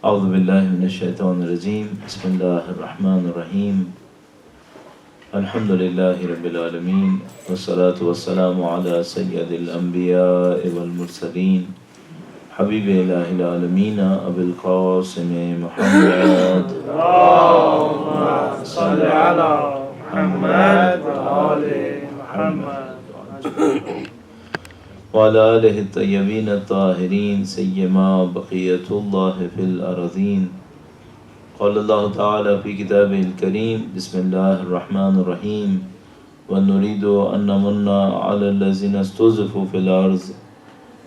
اعوذ باللہ من الشیطان الرجیم بسم اللہ الرحمن الرحیم الحمد للہ رب العالمین والصلاة والسلام علی سید الانبیاء والمرسلین حبیب الہ العالمین ابی القاسم محمد اللهم صل على محمد وآل محمد وعلى آلہ الطیبین الطاہرین سیما بقیت اللہ فی الارضین قال اللہ تعالی فی کتابہ الکریم بسم اللہ الرحمن الرحیم وَنُرِيدُ أَن نَّمُنَّ عَلَى الَّذِينَ اسْتُضْعِفُوا فِي الْأَرْضِ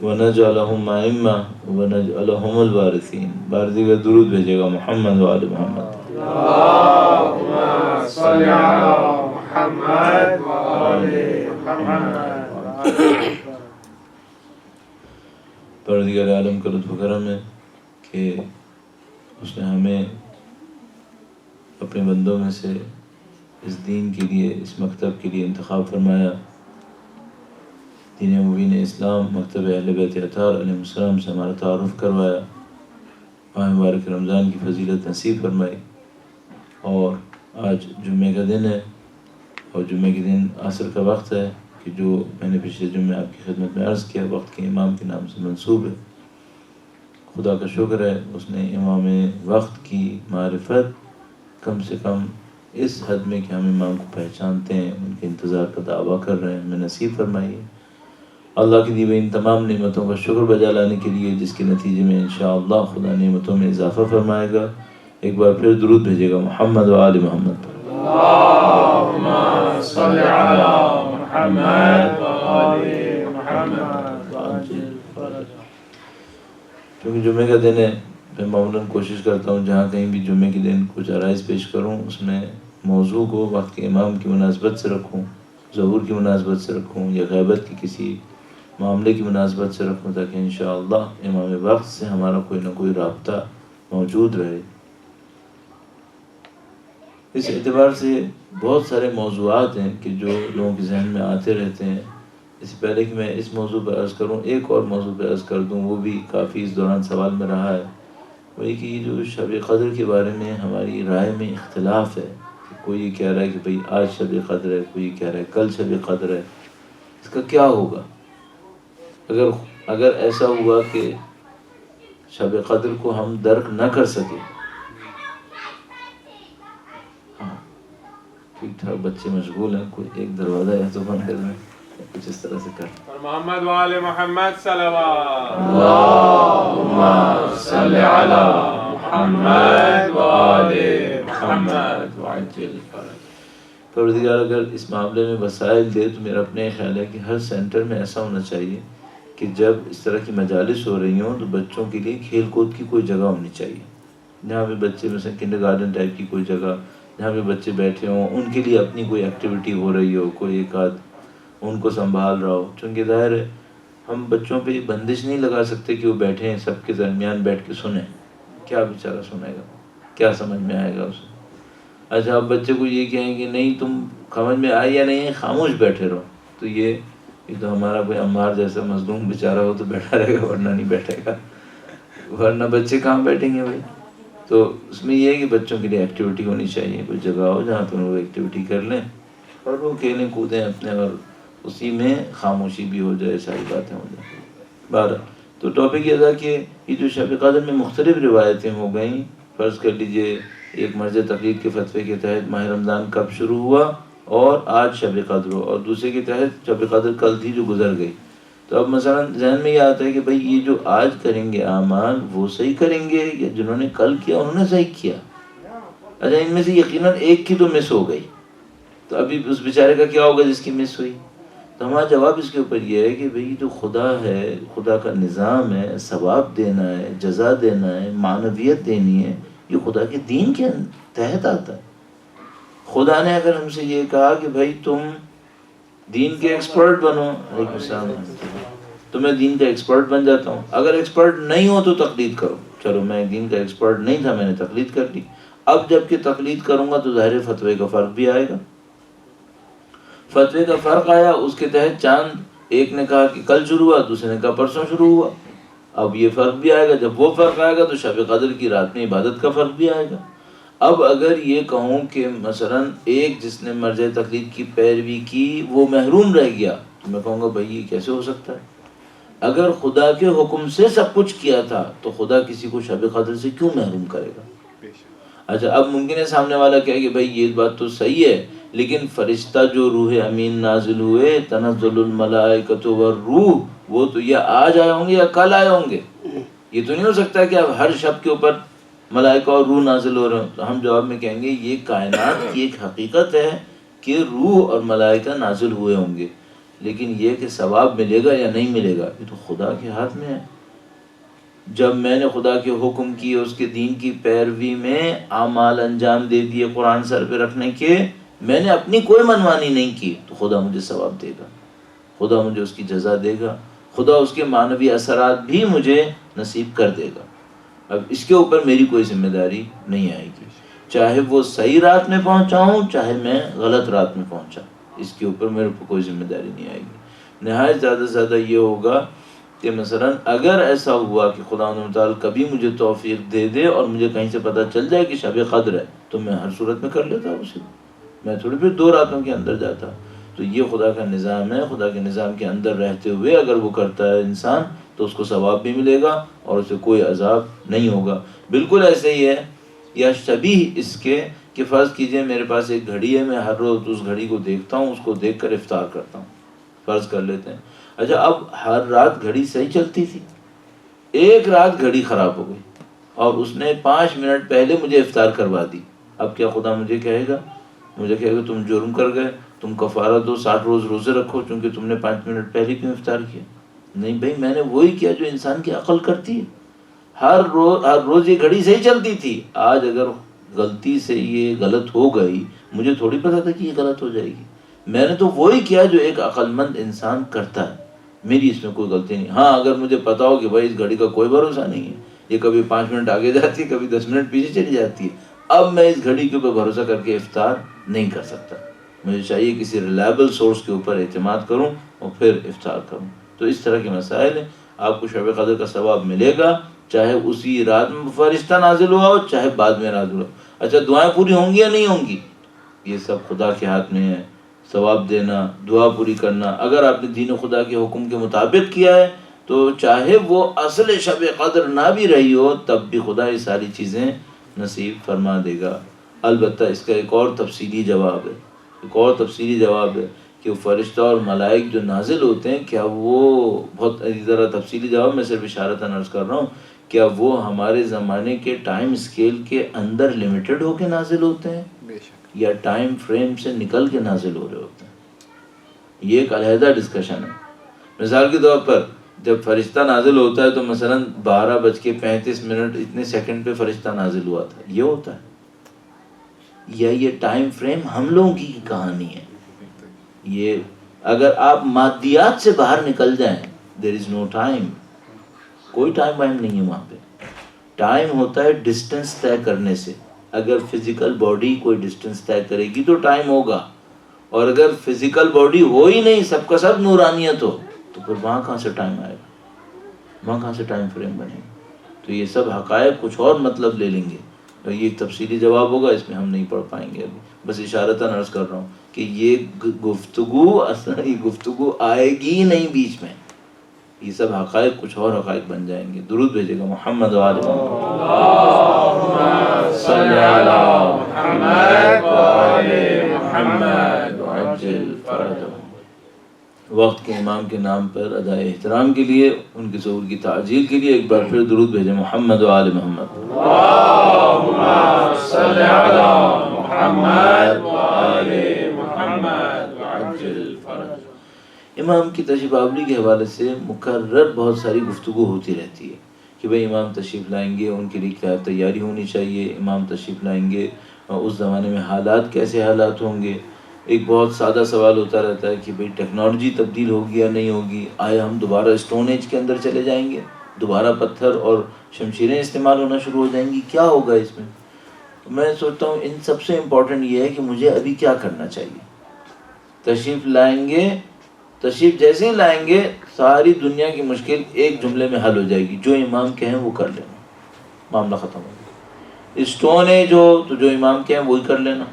وَنَجْعَلَهُمْ أَئِمَّةً وَنَجْعَلَهُمُ الْوَارِثِينَ بار دیگر درود بھیجے گا محمد و آل محمد اللهم صل على محمد وآل محمد پروردگار عالم کا لطف و کرم ہے کہ اس نے ہمیں اپنے بندوں میں سے اس دین کے لیے، اس مکتب کے لیے انتخاب فرمایا۔ دین مبین اسلام مکتب اہل بیت اطہار علیہ السلام سے ہمارا تعارف کروایا، ماہ مبارک رمضان کی فضیلت نصیب فرمائی، اور آج جمعے کا دن ہے، اور جمعے کے دن عصر کا وقت ہے کہ جو میں نے پچھلے جمعے آپ کی خدمت میں عرض کیا وقت کے امام کے نام سے منسوب ہے۔ خدا کا شکر ہے اس نے امام وقت کی معرفت کم سے کم اس حد میں کہ ہم امام کو پہچانتے ہیں، ان کے انتظار کا دعویٰ کر رہے ہیں، ہمیں نصیب فرمائی ہے۔ اللہ کی دی ہوئی ان تمام نعمتوں کا شکر بجا لانے کے لیے، جس کے نتیجے میں انشاءاللہ خدا نعمتوں میں اضافہ فرمائے گا۔ ایک بار پھر درود بھیجے گا محمد و آل محمد پر۔ اللهم صل على محمد وآل محمد وعجل فرجهم۔ کیونکہ جمعے کا دن ہے، میں معمولاً کوشش کرتا ہوں جہاں کہیں بھی جمعے کے دن کچھ عرائض پیش کروں اس میں موضوع کو وقت کے امام کی مناسبت سے رکھوں، ظہور کی مناسبت سے رکھوں، یا غیبت کی کسی معاملے کی مناسبت سے رکھوں، تاکہ انشاءاللہ امام وقت سے ہمارا کوئی نہ کوئی رابطہ موجود رہے۔ اس اعتبار سے بہت سارے موضوعات ہیں کہ جو لوگوں کے ذہن میں آتے رہتے ہیں۔ اس سے پہلے کہ میں اس موضوع پہ عرض کروں، ایک اور موضوع پہ عرض کر دوں، وہ بھی کافی اس دوران سوال میں رہا ہے، وہی کہ یہ جو شب قدر کے بارے میں ہماری رائے میں اختلاف ہے۔ کوئی یہ کہہ رہا ہے کہ بھئی آج شب قدر ہے، کوئی کہہ رہا ہے کل شب قدر ہے، اس کا کیا ہوگا؟ اگر ایسا ہوا کہ شب قدر کو ہم درک نہ کر سکے، ٹھیک ٹھاک بچے مشغول ہیں، کوئی ایک دروازہ ہے تو بند کر دیں، کچھ اس طرح سے کر اور محمد وآل محمد صلوات۔ اللهم صل على محمد وآل محمد وعجل فرج۔ پروردگار اگر اس معاملے میں وسائل دے تو میرا اپنے خیال ہے کہ ہر سینٹر میں ایسا ہونا چاہیے کہ جب اس طرح کی مجالس ہو رہی ہوں تو بچوں کے لیے کھیل کود کی کوئی جگہ ہونی چاہیے، جہاں پہ بچے مثلا کنڈر گارڈن ٹائپ کی کوئی جگہ جہاں پہ بچے بیٹھے ہوں، ان کے لیے اپنی کوئی ایکٹیویٹی ہو رہی ہو، کوئی ایک آدھ ان کو سنبھال رہا ہو۔ چونکہ ظاہر ہے ہم بچوں پہ بندش نہیں لگا سکتے کہ وہ بیٹھے ہیں سب کے درمیان بیٹھ کے سنیں، کیا بیچارہ سنے گا، کیا سمجھ میں آئے گا اسے؟ اچھا آپ بچے کو یہ کہیں کہ نہیں تم سمجھ میں آئی یا نہیں خاموش بیٹھے رہو، تو یہ تو ہمارا کوئی عمار جیسا مظلوم بیچارہ ہو تو بیٹھا رہے گا، ورنہ نہیں بیٹھے گا، ورنہ بچے کہاں بیٹھیں گے بھائی؟ تو اس میں یہ ہے کہ بچوں کے لیے ایکٹیویٹی ہونی چاہیے، کوئی جگہ ہو جہاں پہ وہ ایکٹیویٹی کر لیں اور وہ کھیلیں کودیں اپنے، اور اسی میں خاموشی بھی ہو جائے، ساری باتیں ہو جائیں۔ بارہ تو ٹاپک یہ تھا کہ یہ جو شب قدر میں مختلف روایتیں ہو گئیں، فرض کر لیجئے ایک مرض تقلید کے فتوے کے تحت ماہ رمضان کب شروع ہوا اور آج شب قدر ہو، اور دوسرے کے تحت شب قدر کل تھی جو گزر گئی، تو اب مثلا ذہن میں یہ آتا ہے کہ بھئی یہ جو آج کریں گے اعمال وہ صحیح کریں گے یا جنہوں نے کل کیا انہوں نے صحیح کیا؟ اچھا ان میں سے یقیناً ایک کی تو مس ہو گئی، تو ابھی اس بیچارے کا کیا ہوگا جس کی مس ہوئی؟ تو ہمارا جواب اس کے اوپر یہ ہے کہ بھئی جو خدا ہے، خدا کا نظام ہے، ثواب دینا ہے، جزا دینا ہے، معنویت دینی ہے، یہ خدا کے دین کے تحت آتا ہے۔ خدا نے اگر ہم سے یہ کہا کہ بھئی تم دین کے ایکسپرٹ بنو، علیکم السلام، تو میں دین کا ایکسپرٹ بن جاتا ہوں۔ اگر ایکسپرٹ نہیں ہو تو تقلید کرو، چلو میں دین کا ایکسپرٹ نہیں تھا، میں نے تقلید کر لی، اب جب کہ تقلید کروں گا تو ظاہر فتوے کا فرق بھی آئے گا۔ فتوے کا فرق آیا، اس کے تحت چاند ایک نے کہا کہ کل شروع ہوا، دوسرے نے کہا پرسوں شروع ہوا۔ اب یہ فرق بھی آئے گا، جب وہ فرق آئے گا تو شب قدر کی رات میں عبادت کا فرق بھی آئے گا۔ اب اگر یہ کہوں کہ مثلا ایک جس نے مرجع تقلید کی پیروی کی وہ محروم رہ گیا، تو میں کہوں گا بھائی یہ کیسے ہو سکتا ہے؟ اگر خدا کے حکم سے سب کچھ کیا تھا تو خدا کسی کو شب قدر سے کیوں محروم کرے گا؟ اچھا اب ممکن ہے سامنے والا کہے کہ بھائی یہ بات تو صحیح ہے، لیکن فرشتہ جو روح امین نازل ہوئے، تنزل الملائکۃ والروح، وہ تو یا آج آئے ہوں گے یا کل آئے ہوں گے، یہ تو نہیں ہو سکتا کہ اب ہر شب کے اوپر ملائکہ اور روح نازل ہو رہے ہیں۔ تو ہم جواب میں کہیں گے یہ کائنات کی ایک حقیقت ہے کہ روح اور ملائکہ نازل ہوئے ہوں گے، لیکن یہ کہ ثواب ملے گا یا نہیں ملے گا یہ تو خدا کے ہاتھ میں ہے۔ جب میں نے خدا کے حکم کی، اس کے دین کی پیروی میں اعمال انجام دے دیے قرآن سر پہ رکھنے کے، میں نے اپنی کوئی منمانی نہیں کی، تو خدا مجھے ثواب دے گا، خدا مجھے اس کی جزا دے گا، خدا اس کے معنوی اثرات بھی مجھے نصیب کر دے گا۔ اب اس کے اوپر میری کوئی ذمہ داری نہیں آئے گی، چاہے وہ صحیح رات میں پہنچاؤں چاہے میں غلط رات میں پہنچا، اس کے اوپر میرے کو کوئی ذمہ داری نہیں آئے گی۔ نہایت زیادہ سے زیادہ یہ ہوگا کہ مثلا اگر ایسا ہوا کہ خدا تعالیٰ کبھی مجھے توفیق دے دے اور مجھے کہیں سے پتہ چل جائے کہ شب قدر ہے، تو میں ہر صورت میں کر لیتا اسے، میں تھوڑی پھر 2 راتوں کے اندر جاتا۔ تو یہ خدا کا نظام ہے، خدا کے نظام کے اندر رہتے ہوئے اگر وہ کرتا ہے انسان تو اس کو ثواب بھی ملے گا اور اسے کوئی عذاب نہیں ہوگا۔ بالکل ایسے ہی ہے یا شبیہ اس کے کہ فرض کیجئے میرے پاس ایک گھڑی ہے، میں ہر روز اس گھڑی کو دیکھتا ہوں، اس کو دیکھ کر افطار کرتا ہوں، فرض کر لیتے ہیں۔ اچھا اب ہر رات گھڑی صحیح چلتی تھی، ایک رات گھڑی خراب ہو گئی اور اس نے 5 منٹ پہلے مجھے افطار کروا دی، اب کیا خدا مجھے کہے گا تم جرم کر گئے، تم کفارہ دو، 60 روز روزے رکھو چونکہ تم نے 5 منٹ پہلے کیوں افطار کیا؟ نہیں بھائی، میں نے وہی کیا جو انسان کی عقل کرتی ہے۔ ہر روز یہ گھڑی صحیح چلتی تھی، آج اگر غلطی سے یہ غلط ہو گئی، مجھے تھوڑی پتا تھا کہ یہ غلط ہو جائے گی، میں نے تو وہی کیا جو ایک عقل مند انسان کرتا ہے، میری اس میں کوئی غلطی نہیں۔ ہاں اگر مجھے پتا ہو کہ بھائی اس گھڑی کا کوئی بھروسہ نہیں ہے، یہ کبھی 5 منٹ آگے جاتی ہے، کبھی 10 منٹ پیچھے چلی جاتی ہے، اب میں اس گھڑی کے اوپر بھروسہ کر کے افطار نہیں کر سکتا، مجھے چاہیے کسی ریلائبل سورس کے اوپر اعتماد کروں اور پھر افطار کروں۔ تو اس طرح کے مسائل ہیں۔ آپ کو شب قدر کا ثواب ملے گا چاہے اسی رات میں فرشتہ نازل ہوا ہو چاہے بعد میں نازل ہوا۔ اچھا دعائیں پوری ہوں گی یا نہیں ہوں گی، یہ سب خدا کے ہاتھ میں ہے، ثواب دینا، دعا پوری کرنا۔ اگر آپ نے دین خدا کے حکم کے مطابق کیا ہے تو چاہے وہ اصل شب قدر نہ بھی رہی ہو تب بھی خدا یہ ساری چیزیں نصیب فرما دے گا۔ البتہ اس کا ایک اور تفصیلی جواب ہے کہ فرشتہ اور ملائک جو نازل ہوتے ہیں، کیا وہ بہت ذرا تفصیلی جواب، میں صرف اشارتاً عرض کر رہا ہوں، کیا وہ ہمارے زمانے کے ٹائم اسکیل کے اندر لمیٹڈ ہو کے نازل ہوتے ہیں یا ٹائم فریم سے نکل کے نازل ہو رہے ہوتے ہیں؟ یہ ایک علیحدہ ڈسکشن ہے۔ مثال کے طور پر جب فرشتہ نازل ہوتا ہے تو مثلا 12:35 اتنے سیکنڈ پہ فرشتہ نازل ہوا تھا، یہ ہوتا ہے، یا یہ ٹائم فریم ہم لوگوں کی کہانی ہے؟ یہ اگر آپ مادیات سے باہر نکل جائیں، there is no time، کوئی ٹائم وائم نہیں ہے وہاں پہ۔ ٹائم ہوتا ہے ڈسٹنس طے کرنے سے، اگر فزیکل باڈی کوئی ڈسٹنس طے کرے گی تو ٹائم ہوگا، اور اگر فزیکل باڈی ہو ہی نہیں، سب کا سب نورانیت ہو، تو پھر وہاں کہاں سے ٹائم آئے گا، وہاں کہاں سے ٹائم فریم بنے گا؟ تو یہ سب حقائق کچھ اور مطلب لے لیں گے، تو یہ ایک تفصیلی جواب ہوگا، اس میں ہم نہیں پڑھ پائیں گے ابھی، بس اشارتاً عرض کر رہا ہوں کہ یہ گفتگو آئے گی ہی نہیں بیچ میں، یہ سب حقائق کچھ اور حقائق بن جائیں گے۔ درود بھیجے گا محمد و آل محمد، اللهم صل على محمد وآل محمد وعجل فرجهم۔ وقت کے امام کے نام پر ادائے احترام کے لیے، ان کے ظہور کی تعجیل کے لیے ایک بار پھر درود بھیجیں محمد و آل محمد۔ اللهم صل على محمد وآل محمد وعجل فرجهم۔ امام کی تشریف آوری کے حوالے سے مکرر بہت ساری گفتگو ہوتی رہتی ہے کہ بھئی امام تشریف لائیں گے، ان کے لیے کیا تیاری ہونی چاہیے، امام تشریف لائیں گے اس زمانے میں حالات کیسے حالات ہوں گے۔ ایک بہت سادہ سوال ہوتا رہتا ہے کہ بھئی ٹیکنالوجی تبدیل ہوگی یا نہیں ہوگی، آیا ہم دوبارہ اسٹون ایج کے اندر چلے جائیں گے، دوبارہ پتھر اور شمشیریں استعمال ہونا شروع ہو جائیں گی، کیا ہوگا اس میں؟ میں سوچتا ہوں ان سب سے امپورٹنٹ یہ ہے کہ مجھے ابھی کیا کرنا چاہیے۔ تشریف لائیں گے، تشریف جیسے ہی لائیں گے ساری دنیا کی مشکل ایک جملے میں حل ہو جائے گی، جو امام کہیں وہ کر لینا، معاملہ ختم ہو گیا۔ اسٹون ایج ہو تو جو امام کہیں وہی کر لینا،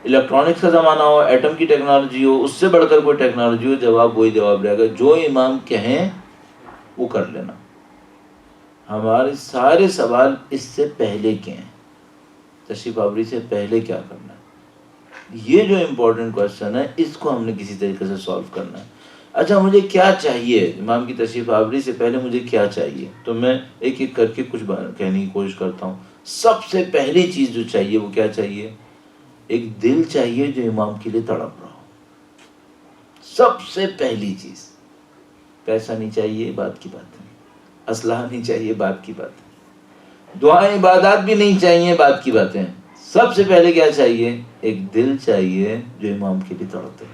الیکٹرانکس کا زمانہ ہو، ایٹم کی ٹیکنالوجی ہو، اس سے بڑھ کر کوئی ٹیکنالوجی ہو، جواب وہی جواب رہے گا، جو امام کہیں وہ کر لینا۔ ہمارے سارے سوال اس سے پہلے کے ہیں، تشریف آوری سے پہلے کیا کرنا ہے، یہ جو امپورٹنٹ کوشچن ہے اس کو ہم نے کسی طریقے سے سالو کرنا ہے۔ اچھا مجھے کیا چاہیے امام کی تشریف آوری سے پہلے، مجھے کیا چاہیے، تو میں ایک ایک کر کے کچھ کہنے کی کوشش کرتا ہوں۔ سب سے پہلی چیز جو چاہیے وہ کیا چاہیے؟ ایک دل چاہیے جو امام کے لیے تڑپ رہا ہو، سب سے پہلی چیز۔ پیسہ نہیں چاہیے، بات کی بات ہے، اسلحہ نہیں چاہیے، بات کی بات ہے، دعائیں عبادات بھی نہیں چاہیے، بات کی باتیں۔ سب سے پہلے کیا چاہیے؟ ایک دل چاہیے جو امام کے لیے تڑپے۔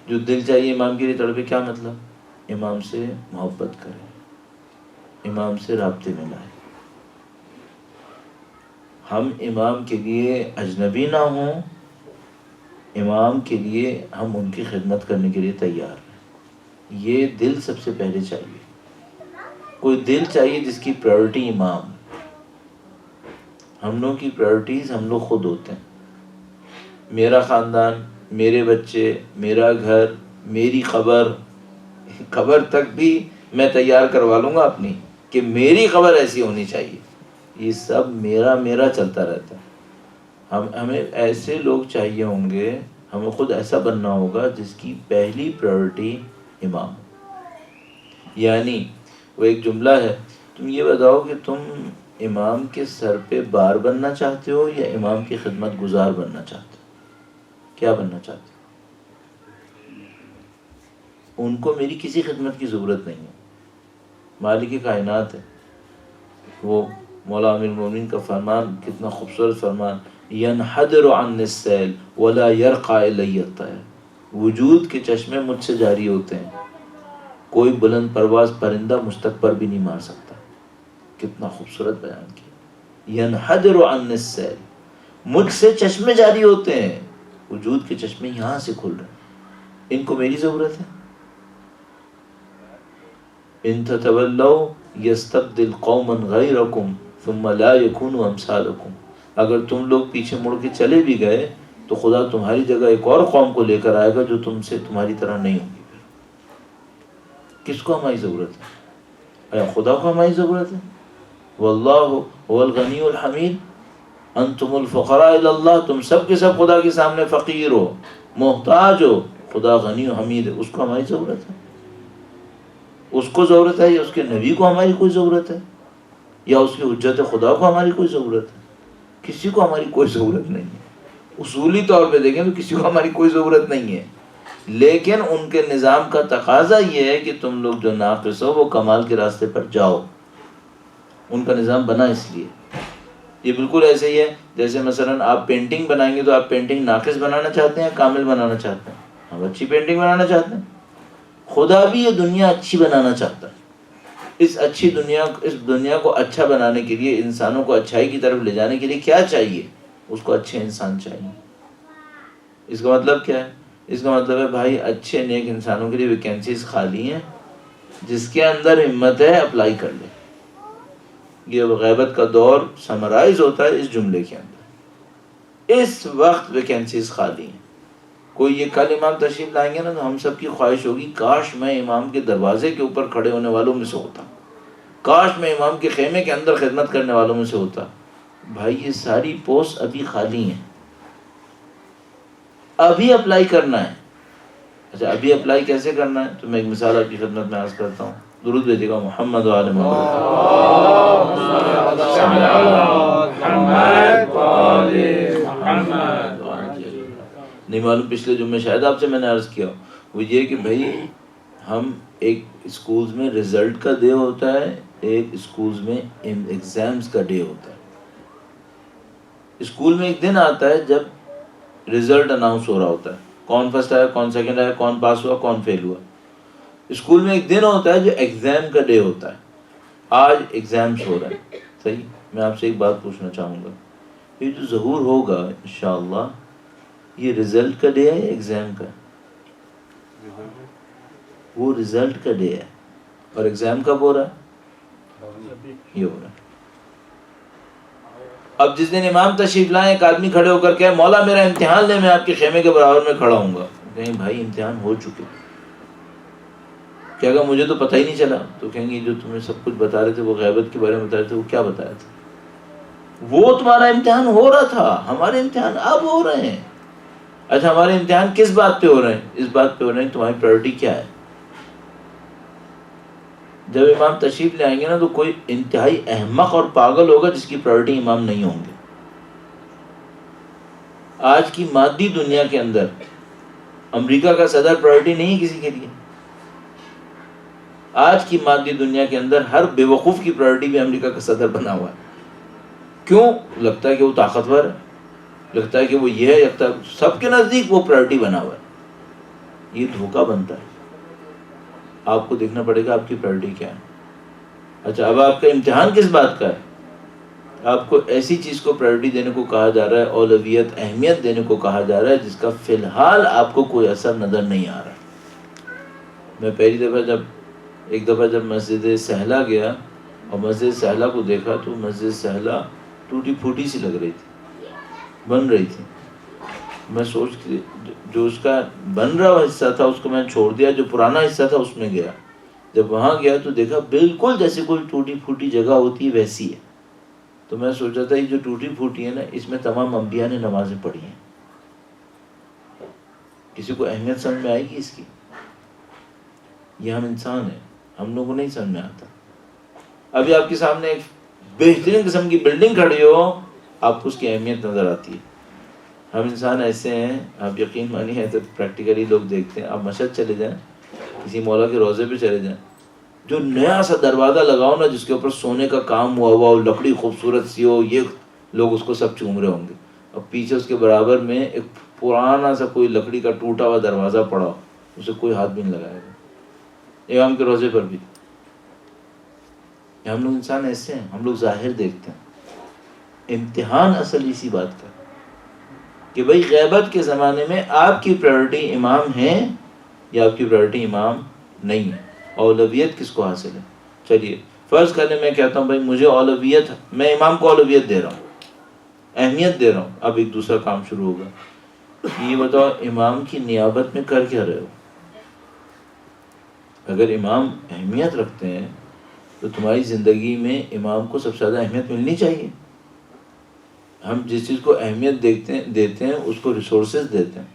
جو دل چاہیے امام کے لیے تڑپے، کیا مطلب؟ امام سے محبت کرے، امام سے رابطے میں لائے، ہم امام کے لیے اجنبی نہ ہوں، امام کے لیے ہم ان کی خدمت کرنے کے لیے تیار ہیں۔ یہ دل سب سے پہلے چاہیے۔ کوئی دل چاہیے جس کی پرائورٹی امام۔ ہم لوگوں کی پرائورٹیز ہم لوگ خود ہوتے ہیں، میرا خاندان، میرے بچے، میرا گھر، میری خبر تک بھی میں تیار کروا لوں گا اپنی، کہ میری خبر ایسی ہونی چاہیے۔ یہ سب میرا چلتا رہتا ہے۔ ہمیں ایسے لوگ چاہیے ہوں گے، ہمیں خود ایسا بننا ہوگا جس کی پہلی پرائورٹی امام۔ یعنی وہ ایک جملہ ہے، تم یہ بتاؤ کہ تم امام کے سر پہ بار بننا چاہتے ہو یا امام کی خدمت گزار بننا چاہتے ہو؟ کیا بننا چاہتے ہو؟ ان کو میری کسی خدمت کی ضرورت نہیں ہے، مالک کائنات ہے وہ۔ مولا امیر المومنین کا فرمان کتنا خوبصورت فرمان، ینحدر عنی السیل ولا یرقى الی الطیر، وجود کے چشمے مجھ سے جاری ہوتے ہیں، کوئی بلند پرواز پرندہ مجھ تک پر بھی نہیں مار سکتا۔ کتنا خوبصورت بیان کیا، ینحدر عنی السیل، مجھ سے چشمے جاری ہوتے ہیں، وجود کے چشمے یہاں سے کھل رہے ہیں، ان کو میری ضرورت ہے؟ ان تتولوا یستبدل قوما غیرکم ثم لا یکونوا امثالکم، اگر تم لوگ پیچھے مڑ کے چلے بھی گئے تو خدا تمہاری جگہ ایک اور قوم کو لے کر آئے گا جو تم سے تمہاری طرح نہیں ہوگی۔ کس کو ہماری ضرورت ہے؟ خدا کو ہماری ضرورت ہے۔ واللہ هو الغنی الحمید انتم الفقراء الی اللہ، تم سب کے سب خدا کے سامنے فقیر ہو، محتاج ہو، خدا غنی و حمید ہے، اس کو ہماری ضرورت ہے؟ اس کو ضرورت ہے یا اس کے نبی کو ہماری کوئی ضرورت ہے، یا اس کی حجت خدا کو ہماری کوئی ضرورت ہے؟ کسی کو ہماری کوئی ضرورت نہیں ہے۔ اصولی طور پہ دیکھیں تو کسی کو ہماری کوئی ضرورت نہیں ہے، لیکن ان کے نظام کا تقاضا یہ ہے کہ تم لوگ جو ناقص ہو وہ کمال کے راستے پر جاؤ۔ ان کا نظام بنا اس لیے۔ یہ بالکل ایسے ہی ہے جیسے مثلا آپ پینٹنگ بنائیں گے تو آپ پینٹنگ ناقص بنانا چاہتے ہیں، کامل بنانا چاہتے ہیں؟ ہم اچھی پینٹنگ بنانا چاہتے ہیں۔ خدا بھی یہ دنیا اچھی بنانا چاہتا ہے۔ اس دنیا کو اچھا بنانے کے لیے، انسانوں کو اچھائی کی طرف لے جانے کے لیے کیا چاہیے؟ اس کو اچھے انسان چاہیے۔ اس کا مطلب کیا ہے؟ اس کا مطلب ہے بھائی اچھے نیک انسانوں کے لیے ویکینسیز خالی ہیں، جس کے اندر ہمت ہے اپلائی کر لے۔ یہ غیبت کا دور سمرائز ہوتا ہے اس جملے کے اندر، اس وقت ویکینسیز خالی ہیں۔ کوئی یہ کل امام تشریف لائیں گے نا تو ہم سب کی خواہش ہوگی کاش میں امام کے دروازے کے اوپر کھڑے ہونے والوں میں سے ہوتا، کاش میں امام کے خیمے کے اندر خدمت کرنے والوں میں سے ہوتا۔ بھائی یہ ساری پوسٹ ابھی خالی ہیں، ابھی اپلائی کرنا ہے۔ اچھا ابھی اپلائی کیسے کرنا ہے؟ تو میں ایک مثال آپ کی خدمت میں عرض کرتا ہوں، درود بھیجیے گا محمد و آل محمد۔ نہیں معلوم پچھلے جمعے شاید آپ سے میں نے عرض کیا، وہ یہ کہ بھائی ہم ایک اسکولز میں رزلٹ کا ڈے ہوتا ہے، ایک اسکولز میں ایگزامز کا ڈے ہوتا ہے۔ اسکول میں ایک دن آتا ہے جب رزلٹ اناؤنس ہو رہا ہوتا ہے، کون فرسٹ آیا، کون سیکنڈ آیا، کون پاس ہوا، کون فیل ہوا۔ اسکول میں ایک دن ہوتا ہے جو ایگزام کا ڈے ہوتا ہے۔ آج ایگزامز ہو رہے ہیں، صحیح؟ میں آپ سے ایک بات پوچھنا چاہوں گا، یہ جو ظہور ہوگا انشاءاللہ یہ رزلٹ کا ڈے ہے یا ایگزام کا؟ وہ رزلٹ کا ڈے ہے. اور ایگزام کب ہو رہا ہے؟ یہ ہو رہا ہے. اب جس دن امام تشریف لائیں ایک آدمی کھڑے ہو کر کہ مولا میرا امتحان لے، میں آپ کے خیمے کے برابر میں کھڑا ہوں گا. کہیں بھائی امتحان ہو چکے. کیا کہا مجھے تو پتہ ہی نہیں چلا. تو کہیں گے جو تمہیں سب کچھ بتا رہے تھے وہ غیبت کے بارے میں بتا رہے تھے، وہ کیا بتایا تھا؟ وہ تمہارا امتحان ہو رہا تھا، ہمارے امتحان اب ہو رہے ہیں. اچھا ہمارے امتحان کس بات پہ ہو رہے ہیں؟ اس بات پہ ہو رہے ہیں تمہاری پرائورٹی کیا ہے. جب امام تشریف لے آئیں گے نا تو کوئی انتہائی احمق اور پاگل ہوگا جس کی پرائورٹی امام نہیں ہوں گے. آج کی مادی دنیا کے اندر امریکہ کا صدر پرائورٹی نہیں ہے کسی کے لیے. آج کی مادی دنیا کے اندر ہر بے وقوف کی پرائورٹی بھی امریکہ کا صدر بنا ہوا ہے. کیوں؟ لگتا ہے کہ وہ طاقتور ہے، لگتا ہے کہ وہ یہ ہے، لگتا ہے سب کے نزدیک وہ پرائورٹی بنا ہوا ہے. یہ دھوکہ بنتا ہے. آپ کو دیکھنا پڑے گا آپ کی پرائورٹی کیا ہے. اچھا اب آپ کا امتحان کس بات کا ہے؟ آپ کو ایسی چیز کو پرائورٹی دینے کو کہا جا رہا ہے، اولویت اہمیت دینے کو کہا جا رہا ہے جس کا فی الحال آپ کو کوئی اثر نظر نہیں آ رہا. میں پہلی دفعہ ایک دفعہ جب مسجد سہلا گیا اور مسجد سہلا کو دیکھا تو مسجد سہلا ٹوٹی پھوٹی سی لگ رہی تھی، بن رہی تھی. میں سوچ کے جو اس کا بن رہا حصہ تھا اس کو میں چھوڑ دیا، جو پرانا حصہ تھا اس میں گیا. جب وہاں گیا تو دیکھا بالکل جیسے کوئی ٹوٹی پھوٹی جگہ ہوتی ہے ویسی ہے. تو میں سوچا تھا یہ جو ٹوٹی پھوٹی ہے نا اس میں تمام انبیاء نے نمازیں پڑھی ہیں. کسی کو اہمیت سمجھ میں آئے گی اس کی؟ یہ ہم انسان ہیں، ہم لوگوں کو نہیں سمجھ میں آتا. ابھی آپ کے سامنے ایک بہترین قسم کی بلڈنگ کھڑی ہو آپ کو اس کی اہمیت نظر آتی ہے. ہم انسان ایسے ہیں، آپ یقین مانیے تو پریکٹیکلی لوگ دیکھتے ہیں. آپ مشہد چلے جائیں، کسی مولا کے روضے پہ چلے جائیں، جو نیا سا دروازہ لگاؤ نا جس کے اوپر سونے کا کام ہوا ہوا ہو، لکڑی خوبصورت سی ہو، یہ لوگ اس کو سب چوم رہے ہوں گے. اور پیچھے اس کے برابر میں ایک پرانا سا کوئی لکڑی کا ٹوٹا ہوا دروازہ پڑا ہو، اسے کوئی ہاتھ بھی نہیں لگائے گا. امام کے روضے پر بھی ہم لوگ انسان ایسے ہیں، ہم لوگ ظاہر دیکھتے ہیں. امتحان اصل اسی بات کا کہ بھئی غیبت کے زمانے میں آپ کی پرائورٹی امام ہے یا آپ کی پرائورٹی امام نہیں ہے. اولویت کس کو حاصل ہے؟ چلیے فرض کرنے میں کہتا ہوں بھائی مجھے اولویت، میں امام کو اولویت دے رہا ہوں، اہمیت دے رہا ہوں. اب ایک دوسرا کام شروع ہوگا. یہ بتاؤ امام کی نیابت میں کر کیا رہے ہو؟ اگر امام اہمیت رکھتے ہیں تو تمہاری زندگی میں امام کو سب سے زیادہ اہمیت ملنی چاہیے. ہم جس چیز کو اہمیت دیتے ہیں اس کو ریسورسز دیتے ہیں.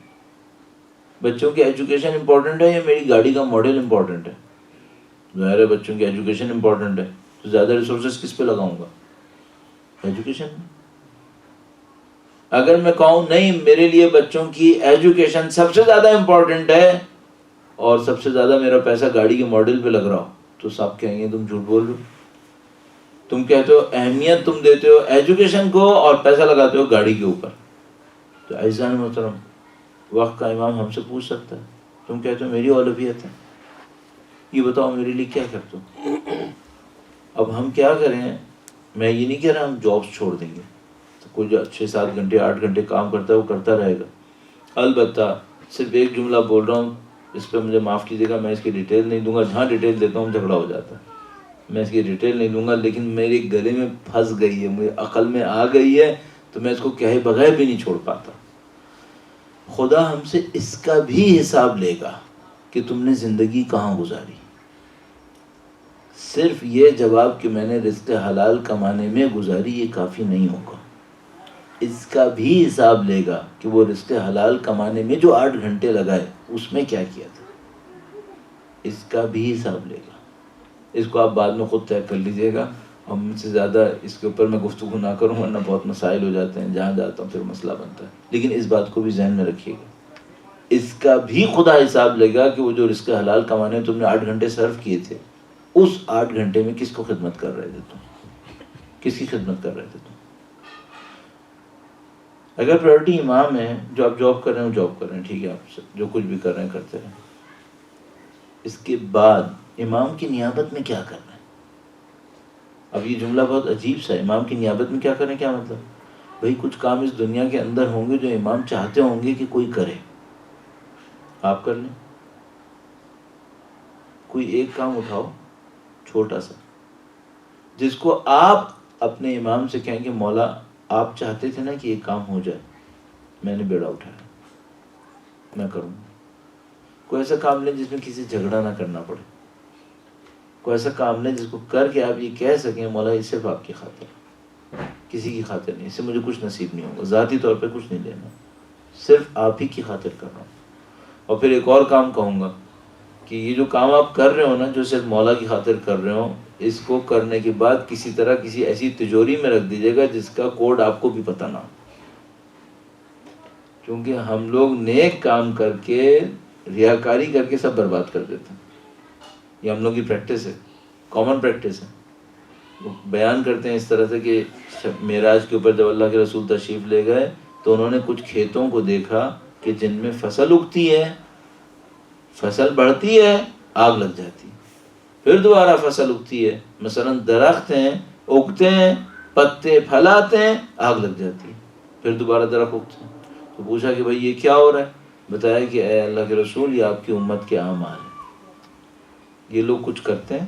بچوں کی ایجوکیشن امپورٹنٹ ہے یا میری گاڑی کا ماڈل امپورٹنٹ ہے؟ ظاہر ہے بچوں کی ایجوکیشن امپورٹنٹ ہے تو زیادہ ریسورسز کس پہ لگاؤں گا؟ ایجوکیشن میں. اگر میں کہوں نہیں میرے لیے بچوں کی ایجوکیشن سب سے زیادہ امپورٹنٹ ہے اور سب سے زیادہ میرا پیسہ گاڑی کے ماڈل پہ لگ رہا ہو تو سب کہیں گے تم جھوٹ بول رہے ہو. تم کہتے ہو اہمیت تم دیتے ہو ایجوکیشن کو اور پیسہ لگاتے ہو گاڑی کے اوپر. تو عزیزان محترم وقت کا امام ہم سے پوچھ سکتا ہے تم کہتے ہو میری اولویت ہے، یہ بتاؤ میرے لیے کیا کرتے ہو؟ اب ہم کیا کریں؟ میں یہ نہیں کہہ رہا ہم جابس چھوڑ دیں گے، تو کوئی جو 6-7 گھنٹے 8 گھنٹے کام کرتا ہے وہ کرتا رہے گا. البتہ صرف ایک جملہ بول رہا ہوں، اس پہ مجھے معاف کیجیے گا، میں اس کی ڈیٹیل نہیں دوں گا. جہاں ڈیٹیل دیتا ہوں جھگڑا ہو جاتا ہے. میں اس کی ڈیٹیل نہیں دوں گا، لیکن میرے گلے میں پھنس گئی ہے، مجھے عقل میں آ گئی ہے تو میں اس کو کہے بغیر بھی نہیں چھوڑ پاتا. خدا ہم سے اس کا بھی حساب لے گا کہ تم نے زندگی کہاں گزاری. صرف یہ جواب کہ میں نے رزق حلال کمانے میں گزاری یہ کافی نہیں ہوگا. اس کا بھی حساب لے گا کہ وہ رزق حلال کمانے میں جو 8 گھنٹے لگائے اس میں کیا کیا تھا. اس کا بھی حساب لے گا. اس کو آپ بعد میں خود طے کر لیجئے گا. اور مجھ سے زیادہ اس کے اوپر میں گفتگو نہ کروں ورنہ بہت مسائل ہو جاتے ہیں، جہاں جاتا ہوں پھر مسئلہ بنتا ہے. لیکن اس بات کو بھی ذہن میں رکھیے گا، اس کا بھی خدا حساب لے گا کہ وہ جو رزق حلال کمانے میں تم نے 8 گھنٹے صرف کیے تھے، اس 8 گھنٹے میں کس کو خدمت کر رہے تھے تم؟ کس کی خدمت کر رہے تھے تم؟ اگر پرائورٹی امام ہے، جو آپ جاب کر رہے ہیں جاب کر رہے ہیں، ٹھیک ہے، آپ جو کچھ بھی کر رہے ہیں کرتے رہیں. اس کے بعد امام کی نیابت میں کیا کرنا ہے؟ اب یہ جملہ بہت عجیب سا ہے، امام کی نیابت میں کیا کریں، کیا مطلب؟ بھئی کچھ کام اس دنیا کے اندر ہوں گے جو امام چاہتے ہوں گے کہ کوئی کرے، آپ کر لیں. کوئی ایک کام اٹھاؤ چھوٹا سا، جس کو آپ اپنے امام سے کہیں کہ مولا آپ چاہتے تھے نا کہ یہ کام ہو جائے، میں نے بیڑا اٹھایا، میں کروں گا۔ کوئی ایسا کام لیں جس میں کسی سے جھگڑا نہ کرنا پڑے، کوئی ایسا کام لیں جس کو کر کے آپ یہ کہہ سکیں مولا یہ صرف آپ کی خاطر، کسی کی خاطر نہیں، اس سے مجھے کچھ نصیب نہیں ہوگا، ذاتی طور پہ کچھ نہیں لینا، صرف آپ ہی کی خاطر کر رہا ہوں۔ اور پھر ایک اور کام کہوں گا کہ یہ جو کام آپ کر رہے ہو نا، جو صرف مولا کی خاطر کر رہے ہو، اس کو کرنے کے بعد کسی طرح کسی ایسی تجوری میں رکھ دیجیے گا جس کا کوڈ آپ کو بھی پتہ نہ ہو، کیونکہ ہم لوگ نیک کام کر کے ریاکاری کر کے سب برباد کر دیتے ہیں۔ یہ ہم لوگ کی پریکٹس ہے، کامن پریکٹس ہے۔ وہ بیان کرتے ہیں اس طرح سے کہ معراج کے اوپر جب اللہ کے رسول تشریف لے گئے تو انہوں نے کچھ کھیتوں کو دیکھا کہ جن میں فصل اگتی ہے، فصل بڑھتی ہے، آگ لگ جاتی ہے، پھر دوبارہ فصل اگتی ہے، مثلا درخت ہیں، اگتے ہیں، پتے پھلاتے ہیں، آگ لگ جاتی ہے، پھر دوبارہ درخت اگتے ہیں۔ تو پوچھا کہ بھائی یہ کیا ہو رہا ہے؟ بتایا کہ اے اللہ کے رسول یہ آپ کی امت کے اعمال ہیں، یہ لوگ کچھ کرتے ہیں،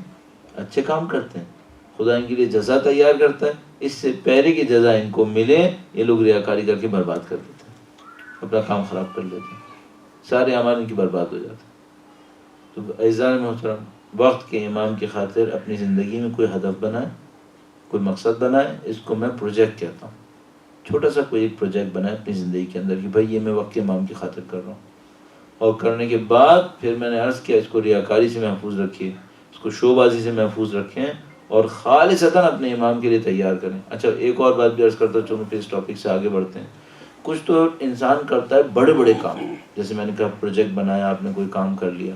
اچھے کام کرتے ہیں، خدا ان کے لیے جزا تیار کرتا ہے، اس سے پہلے کی جزا ان کو ملے یہ لوگ ریاکاری کر کے برباد کر دیتے ہیں، اپنا کام خراب کر لیتے ہیں، سارے اعمال ان کی برباد ہو جاتے ہیں۔ تو عزیزان محترم، وقت کے امام کی خاطر اپنی زندگی میں کوئی ہدف بنائیں، کوئی مقصد بنائیں، اس کو میں پروجیکٹ کہتا ہوں۔ چھوٹا سا کوئی ایک پروجیکٹ بنائیں اپنی زندگی کے اندر کہ بھائی یہ میں وقت کے امام کی خاطر کر رہا ہوں، اور کرنے کے بعد پھر میں نے عرض کیا اس کو ریاکاری سے محفوظ رکھیے، اس کو شو بازی سے محفوظ رکھیں، اور خالصتاً اپنے امام کے لیے تیار کریں۔ اچھا ایک اور بات بھی عرض کرتا ہوں، چلو پھر اس ٹاپک سے آگے بڑھتے ہیں۔ کچھ تو انسان کرتا ہے بڑے بڑے کام، جیسے میں نے کہا پروجیکٹ بنایا، آپ نے کوئی کام کر لیا۔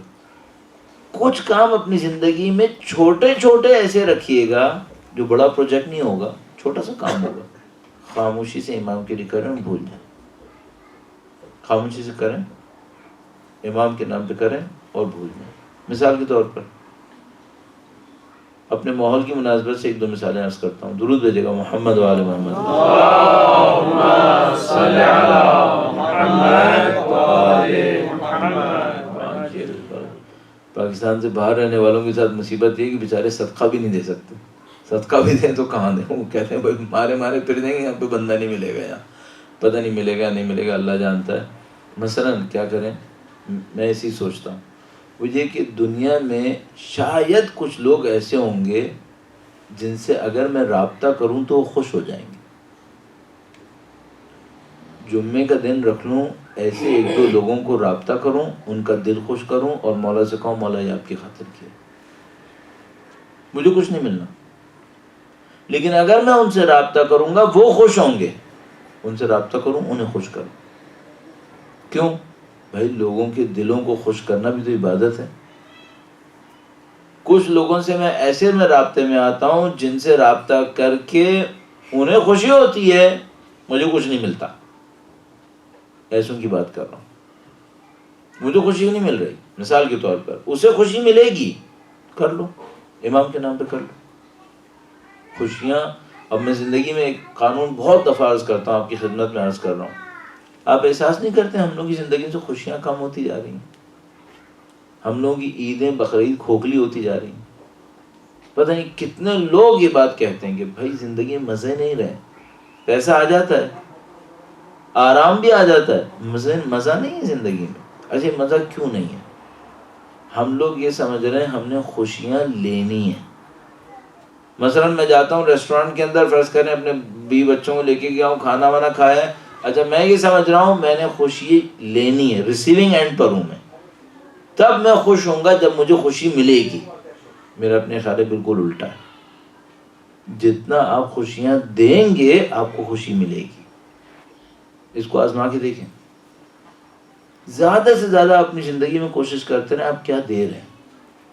کچھ کام اپنی زندگی میں چھوٹے چھوٹے ایسے رکھیے گا جو بڑا پروجیکٹ نہیں ہوگا، چھوٹا سا کام ہوگا، خاموشی سے امام کے لیے کریں اور بھول جائیں، خاموشی سے کریں، امام کے نام پہ کریں اور بھول جائیں۔ مثال کے طور پر اپنے ماحول کی مناسبت سے ایک دو مثالیں عرض کرتا ہوں، درود بھیجے گا محمد وآل محمد۔ اللہم صلی علی محمد وآل محمد۔ پاکستان سے باہر رہنے والوں کے ساتھ مصیبت یہ کہ بیچارے صدقہ بھی نہیں دے سکتے، صدقہ بھی دیں تو کہاں دیں، وہ کہتے ہیں بھائی مارے مارے پھر دیں گے، یہاں پہ بندہ نہیں ملے گا، یہاں پتہ نہیں ملے گا نہیں ملے گا، اللہ جانتا ہے۔ مثلاً کیا کریں، میں اسی سوچتا ہوں وہ یہ کہ دنیا میں شاید کچھ لوگ ایسے ہوں گے جن سے اگر میں رابطہ کروں تو وہ خوش ہو جائیں گے۔ جمعے کا دن رکھ لوں، ایسے ایک دو لوگوں کو رابطہ کروں، ان کا دل خوش کروں، اور مولا سے کہوں مولا یہ آپ کی خاطر کیا، مجھے کچھ نہیں ملنا، لیکن اگر میں ان سے رابطہ کروں گا وہ خوش ہوں گے، ان سے رابطہ کروں انہیں خوش کروں۔ کیوں؟ بھائی لوگوں کے دلوں کو خوش کرنا بھی تو عبادت ہے۔ کچھ لوگوں سے میں ایسے میں رابطے میں آتا ہوں جن سے رابطہ کر کے انہیں خوشی ہوتی ہے، مجھے کچھ نہیں ملتا، ایسوں کی بات کر رہا ہوں، مجھے خوشی نہیں مل رہی، مثال کے طور پر اسے خوشی ملے گی، کر لو، امام کے نام پہ کر لو خوشیاں۔ اب میں زندگی میں ایک قانون بہت دفعہ عرض کرتا ہوں، آپ کی خدمت میں عرض کر رہا ہوں، آپ احساس نہیں کرتے ہم لوگ کی زندگی سے خوشیاں کم ہوتی جا رہی ہیں، ہم لوگوں کی عیدیں بقرعید کھوکھلی ہوتی جا رہی ہیں۔ پتہ نہیں کتنے لوگ یہ بات کہتے ہیں کہ بھائی زندگی میں مزے نہیں رہے، پیسہ آ جاتا ہے، آرام بھی آ جاتا ہے، مزہ نہیں ہے زندگی میں۔ اچھا مزہ کیوں نہیں ہے؟ ہم لوگ یہ سمجھ رہے ہیں ہم نے خوشیاں لینی ہیں۔ مثلا میں جاتا ہوں ریسٹورینٹ کے اندر، فرض کریں اپنے بیوی بچوں کو لے کے گیا ہوں، کھانا وانا کھایا ہے، اچھا میں یہ سمجھ رہا ہوں میں نے خوشی لینی ہے، ریسیونگ اینڈ پر ہوں میں، تب میں خوش ہوں گا جب مجھے خوشی ملے گی۔ میرا اپنے خیال بالکل الٹا ہے، جتنا آپ خوشیاں دیں گے آپ کو خوشی ملے گی۔ اس کو آزما کے دیکھیں، زیادہ سے زیادہ اپنی زندگی میں کوشش کرتے رہیں آپ کیا دے رہے ہیں۔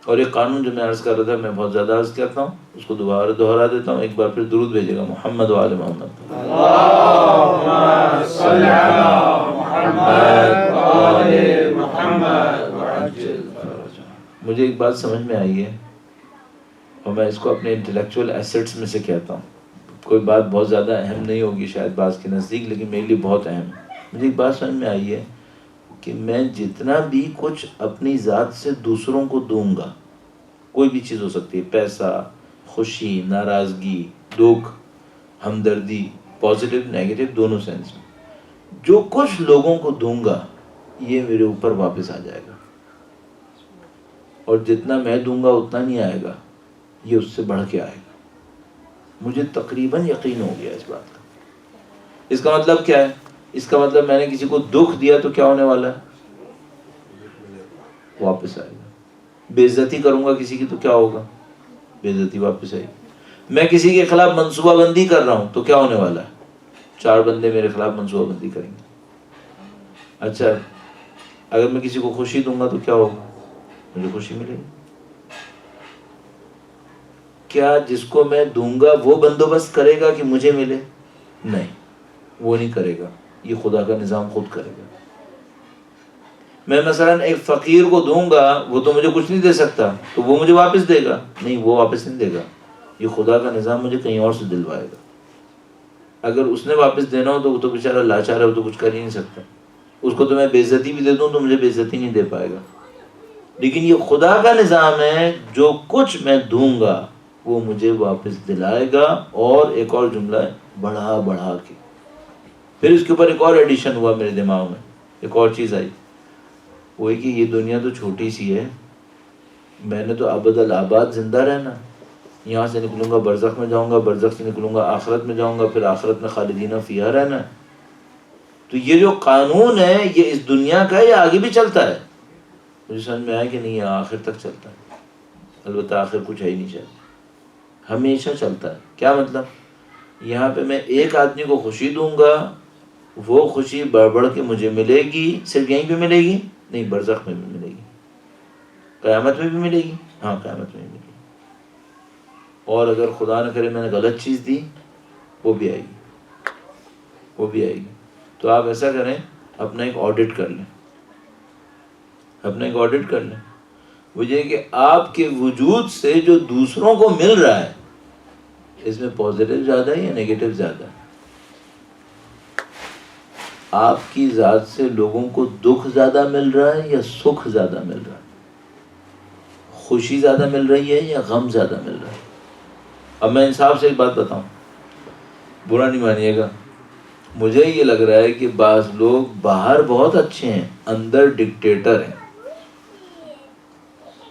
اور ایک قانون جو میں عرض کر رہا تھا، میں بہت زیادہ عرض کرتا ہوں، اس کو دوبارہ دہرا دیتا ہوں، ایک بار پھر درود بھیجے گا محمد وآل محمد۔ اللہم صلی علی محمد وآل محمد۔ مجھے ایک بات سمجھ میں آئی ہے، اور میں اس کو اپنے انٹلیکچوئل ایسٹس میں سے کہتا ہوں، کوئی بات بہت زیادہ اہم نہیں ہوگی شاید بعض کے نزدیک، لیکن میرے لیے بہت اہم ہے۔ مجھے ایک بات سمجھ میں آئی ہے کہ میں جتنا بھی کچھ اپنی ذات سے دوسروں کو دوں گا، کوئی بھی چیز ہو سکتی ہے، پیسہ، خوشی، ناراضگی، دکھ، ہمدردی، پازیٹیو نیگیٹو دونوں سینس میں. جو کچھ لوگوں کو دوں گا یہ میرے اوپر واپس آ جائے گا، اور جتنا میں دوں گا اتنا نہیں آئے گا، یہ اس سے بڑھ کے آئے گا. مجھے تقریباً یقین ہو گیا اس بات کا. اس کا مطلب کیا ہے؟ اس کا مطلب میں نے کسی کو دکھ دیا تو کیا ہونے والا ہے؟ واپس آئے گا. بے عزتی کروں گا کسی کی تو کیا ہوگا؟ بے عزتی واپس آئے گی. میں کسی کے خلاف منصوبہ بندی کر رہا ہوں تو کیا ہونے والا ہے؟ 4 بندے میرے خلاف منصوبہ بندی کریں گے. اچھا، اگر میں کسی کو خوشی دوں گا تو کیا ہوگا؟ مجھے خوشی ملے گی. کیا جس کو میں دوں گا وہ بندوبست کرے گا کہ مجھے ملے؟ نہیں، وہ نہیں کرے گا، یہ خدا کا نظام خود کرے گا. میں مثلا ایک فقیر کو دوں گا، وہ تو مجھے کچھ نہیں دے سکتا، تو وہ مجھے واپس دے گا؟ نہیں، وہ واپس نہیں دے گا، یہ خدا کا نظام مجھے کہیں اور سے دلوائے گا. اگر اس نے واپس دینا ہو تو وہ تو بیچارہ لاچار ہے، وہ تو کچھ کر ہی نہیں سکتا. اس کو تو میں بے عزتی بھی دے دوں تو مجھے بے عزتی نہیں دے پائے گا. لیکن یہ خدا کا نظام ہے، جو کچھ میں دوں گا وہ مجھے واپس دلائے گا. اور ایک اور جملہ ہے، بڑھا بڑھا کے. پھر اس کے اوپر ایک اور ایڈیشن ہوا میرے دماغ میں، ایک اور چیز آئی، وہ ہے کہ یہ دنیا تو چھوٹی سی ہے، میں نے تو ابد الآباد زندہ رہنا. یہاں سے نکلوں گا برزخ میں جاؤں گا، برزخ سے نکلوں گا آخرت میں جاؤں گا، پھر آخرت میں خالدین فیہا رہنا. تو یہ جو قانون ہے یہ اس دنیا کا ہے یا آگے بھی چلتا ہے؟ مجھے سمجھ میں آیا کہ نہیں، یہ آخر تک چلتا ہے. البتہ آخر کچھ ہے ہی نہیں چاہیے، ہمیشہ چلتا ہے. کیا مطلب؟ یہاں پہ میں ایک آدمی کو خوشی دوں گا، وہ خوشی بڑھ بڑھ کے مجھے ملے گی. صرف یہیں پہ ملے گی؟ نہیں، برزخ میں بھی ملے گی، قیامت میں بھی ملے گی. ہاں، قیامت میں بھی ملے گی. اور اگر خدا نہ کرے میں نے غلط چیز دی، وہ بھی آئے گی، وہ بھی آئے گی. تو آپ ایسا کریں، اپنا ایک آڈٹ کر لیں، اپنا ایک آڈٹ کر لیں. وہ یہ کہ آپ کے وجود سے جو دوسروں کو مل رہا ہے، اس میں پازیٹیو زیادہ ہے یا نیگیٹو زیادہ ہے؟ آپ کی ذات سے لوگوں کو دکھ زیادہ مل رہا ہے یا سکھ زیادہ مل رہا ہے؟ خوشی زیادہ مل رہی ہے یا غم زیادہ مل رہا ہے؟ اب میں انصاف سے ایک بات بتاؤں، برا نہیں مانیے گا، مجھے یہ لگ رہا ہے کہ بعض لوگ باہر بہت اچھے ہیں، اندر ڈکٹیٹر ہیں.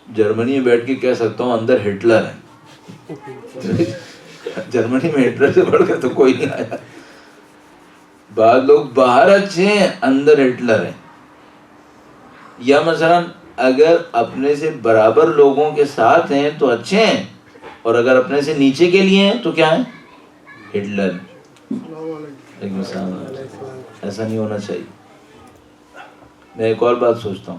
جرمنی میں بیٹھ کے کہہ سکتا ہوں اندر ہٹلر ہے. جرمنی میں ہٹلر سے بڑھ کر تو کوئی نہیں آیا. بعض لوگ باہر اچھے ہیں، اندر ہٹلر ہیں. یا مثلا اگر اپنے سے برابر لوگوں کے ساتھ ہیں تو اچھے ہیں، اور اگر اپنے سے نیچے کے لیے ہیں تو کیا ہیں؟ ہٹلر. ایسا نہیں ہونا چاہیے. میں ایک اور بات سوچتا ہوں،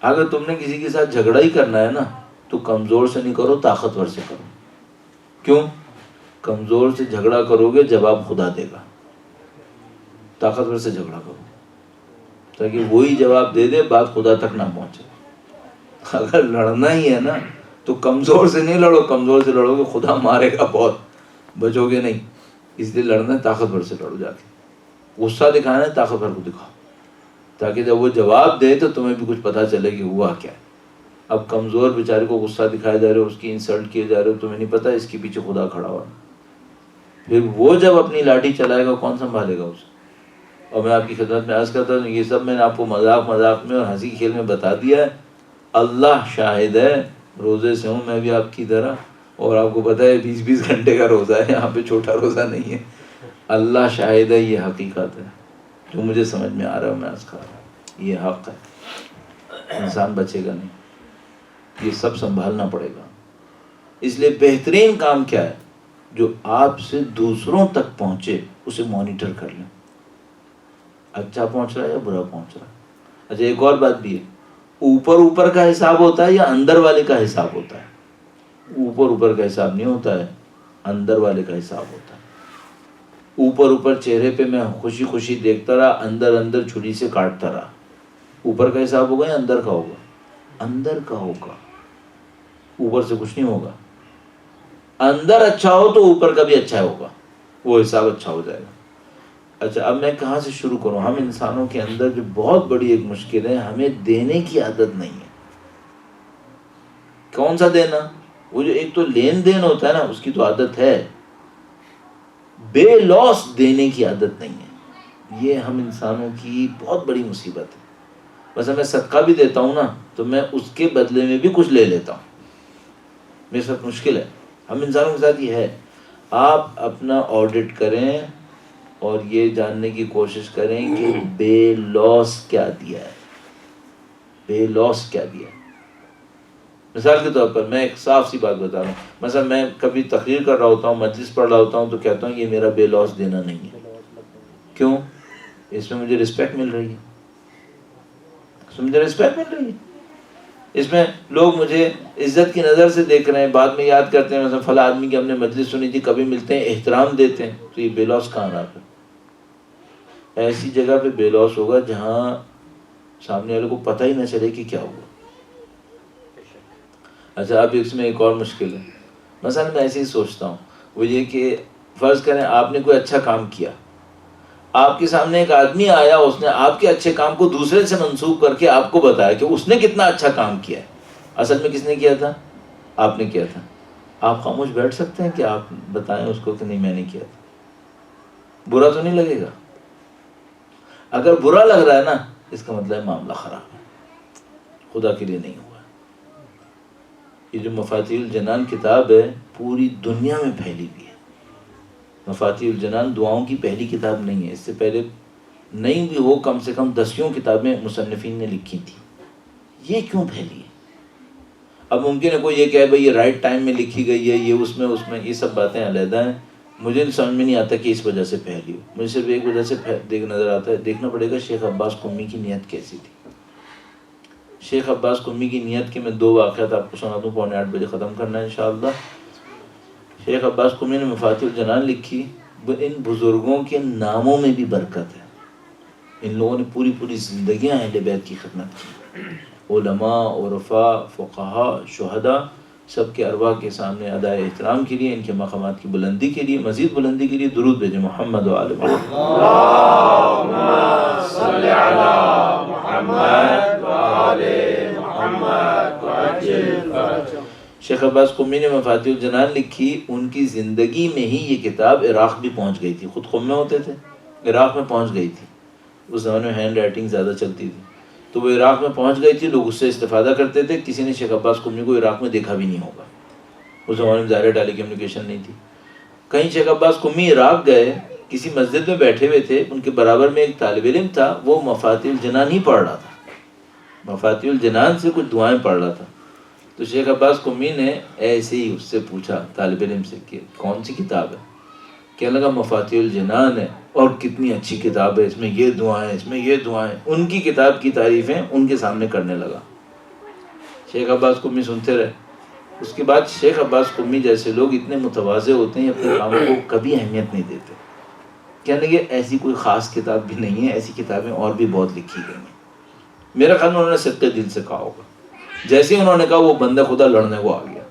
اگر تم نے کسی کے ساتھ جھگڑا ہی کرنا ہے نا تو کمزور سے نہیں کرو، طاقتور سے کرو. کیوں؟ کمزور سے جھگڑا کرو گے جواب خدا دے گا. طاقتور سے جھگڑا کرو تاکہ وہی جواب دے دے، بات خدا تک نہ پہنچے. اگر لڑنا ہی ہے نا تو کمزور سے نہیں لڑو، کمزور سے لڑو گے خدا مارے گا بہت، بچو گے نہیں. اس لیے لڑنا ہے طاقتور سے لڑو. جا کے غصہ دکھانا ہے طاقتور کو دکھاؤ، تاکہ جب وہ جواب دے تو تمہیں بھی کچھ پتا چلے کہ ہوا کیا ہے. اب کمزور بیچارے کو غصہ دکھائے جا رہے ہو، اس کی انسلٹ کیے جا رہے ہو، تمہیں نہیں پتا اس کے پیچھے خدا کھڑا ہوا. پھر وہ جب اپنی لاٹھی چلائے گا کون سنبھالے گا اسے؟ اور میں آپ کی خدمت میں عرض کرتا ہوں، یہ سب میں نے آپ کو مذاق میں اور ہنسی کھیل میں بتا دیا ہے. اللہ شاہد ہے، روزے سے ہوں میں بھی آپ کی طرح، اور آپ کو پتا ہے 20 گھنٹے کا روزہ ہے، یہاں پہ چھوٹا روزہ نہیں ہے. اللہ شاہد ہے، یہ حقیقت ہے. جو مجھے سمجھ میں آ رہا ہے میں عرض کر رہا ہوں، یہ حق ہے. انسان بچے گا نہیں، یہ سب سنبھالنا پڑے گا. اس لیے بہترین کام کیا ہے؟ جو آپ سے دوسروں تک پہنچے اسے مانیٹر کر لیں، اچھا پہنچ رہا ہے یا برا پہنچ رہا ہے. اچھا ایک اور بات بھی ہے، اوپر کا حساب ہوتا ہے یا اندر والے کا حساب ہوتا ہے؟ اوپر کا حساب نہیں ہوتا ہے، اندر والے کا حساب ہوتا ہے. اوپر چہرے پہ میں خوشی خوشی دیکھتا رہا، اندر چھری سے کاٹتا رہا. اوپر کا حساب ہوگا یا اندر کا ہوگا؟ اندر کا ہوگا. اوپر سے کچھ نہیں ہوگا. اندر اچھا ہو تو اوپر کا بھی اچھا ہوگا، وہ حساب اچھا ہو جائے گا. اچھا اب میں کہاں سے شروع کروں؟ ہم انسانوں کے اندر جو بہت بڑی ایک مشکل ہے، ہمیں دینے کی عادت نہیں ہے. کون سا دینا؟ وہ جو ایک تو لین دین ہوتا ہے نا، اس کی تو عادت ہے، بے لوس دینے کی عادت نہیں ہے. یہ ہم انسانوں کی بہت بڑی مصیبت ہے. مثلا میں صدقہ بھی دیتا ہوں نا تو میں اس کے بدلے میں بھی کچھ لے لیتا ہوں. میرے ساتھ مشکل ہے، ہم انسانوں کے ساتھ یہ ہے. آپ اپنا آڈٹ کریں اور یہ جاننے کی کوشش کریں کہ بے لوس کیا دیا ہے، بے لوس کیا دیا ہے. مثال کے طور پر میں ایک صاف سی بات بتا رہا ہوں. مثلا میں کبھی تقریر کر رہا ہوتا ہوں، مجلس پڑھ رہا ہوتا ہوں، تو کہتا ہوں یہ میرا بے لوس دینا نہیں ہے. کیوں؟ اس میں مجھے رسپیکٹ مل رہی ہے، اس میں مجھے رسپیکٹ مل رہی ہے، اس میں لوگ مجھے عزت کی نظر سے دیکھ رہے ہیں، بعد میں یاد کرتے ہیں مثلا فلاں آدمی کی ہم نے مجلس سنی تھی، کبھی ملتے ہیں احترام دیتے ہیں. تو یہ بے لوس کہاں رہا پھر؟ ایسی جگہ پہ بے لوس ہوگا جہاں سامنے والے کو پتہ ہی نہ چلے کہ کیا ہوا. اچھا اب اس میں ایک اور مشکل ہے. مثلا میں ایسے ہی سوچتا ہوں، وہ یہ کہ فرض کریں آپ نے کوئی اچھا کام کیا، آپ کے سامنے ایک آدمی آیا، اس نے آپ کے اچھے کام کو دوسرے سے منسوب کر کے آپ کو بتایا کہ اس نے کتنا اچھا کام کیا ہے. اصل میں کس نے کیا تھا؟ آپ نے کیا تھا. آپ خاموش بیٹھ سکتے ہیں کہ آپ بتائیں اس کو کہ نہیں میں نے کیا تھا؟ برا تو نہیں لگے گا؟ اگر برا لگ رہا ہے نا، اس کا مطلب ہے معاملہ خراب ہے، خدا کے لیے نہیں ہوا. یہ جو مفاتیح الجنان کتاب ہے پوری دنیا میں پھیلی ہوئی ہے. مفاتیح الجنان دعاؤں کی پہلی کتاب نہیں ہے، اس سے پہلے نہیں بھی ہو کم سے کم 10 کتابیں مصنفین نے لکھی تھی. یہ کیوں پھیلی ہے؟ اب ممکن ہے کوئی یہ کہے بھائی یہ رائٹ ٹائم میں لکھی گئی ہے، یہ اس میں یہ سب باتیں علیحدہ ہیں. مجھے سمجھ میں نہیں آتا کہ اس وجہ سے پھیلی ہو. مجھے صرف ایک وجہ سے نظر آتا ہے، دیکھنا پڑے گا شیخ عباس قمی کی نیت کیسی تھی. شیخ عباس قمی کی نیت کے میں 2 واقعات آپ کو سنا دوں، 7:45 ختم کرنا ہے انشاءاللہ. شیخ عباس قمی نے مفاتیح الجنان لکھی. ان بزرگوں کے ناموں میں بھی برکت ہے. ان لوگوں نے پوری زندگیاں اہل بیت کی خدمت کی. علماء، عرفاء، فقہاء، شہداء، سب کے ارواح کے سامنے ادائے احترام کے لیے، ان کے مقامات کی بلندی کے لیے، مزید بلندی کے لیے درود بھیجیں. محمد و آل محمد. اللهم صل على محمد وآل محمد وعجل فرجهم. شیخ عباس قمی نے مفاتیح الجنان لکھی. ان کی زندگی میں ہی یہ کتاب عراق بھی پہنچ گئی تھی. خود قم میں ہوتے تھے، عراق میں پہنچ گئی تھی. اس زمانے میں ہینڈ رائٹنگ زیادہ چلتی تھی، تو وہ عراق میں پہنچ گئی تھی. لوگ اس سے استفادہ کرتے تھے. کسی نے شیخ عباس قمی کو عراق میں دیکھا بھی نہیں ہوگا. اس زمانے میں ظاہر ٹیلی کمیونیکیشن نہیں تھی. کہیں شیخ عباس قمی عراق گئے، کسی مسجد میں بیٹھے ہوئے تھے، ان کے برابر میں ایک طالب علم تھا، وہ مفاتیح الجنان ہی پڑھ رہا تھا، مفاتیح الجنان سے کچھ دعائیں پڑھ رہا تھا. تو شیخ عباس قمی نے ایسے ہی اس سے پوچھا طالب علم سے کہ کون سی کتاب ہے؟ کہنے لگا مفاتیح الجنان ہے، اور کتنی اچھی کتاب ہے، اس میں یہ دعائیں، اس میں یہ دعائیں. ان کی کتاب کی تعریفیں ان کے سامنے کرنے لگا. شیخ عباس قمی سنتے رہے. اس کے بعد شیخ عباس قمی جیسے لوگ اتنے متواضع ہوتے ہیں، اپنے کاموں کو کبھی اہمیت نہیں دیتے. کہنے لگے ایسی کوئی خاص کتاب بھی نہیں ہے، ایسی کتابیں اور بھی بہت لکھی گئی ہیں. میرا خیال میں انہوں نے صدقے دل سے کہا ہوگا. جیسے انہوں نے کہا وہ بندہ خدا لڑنے کو آ گیا.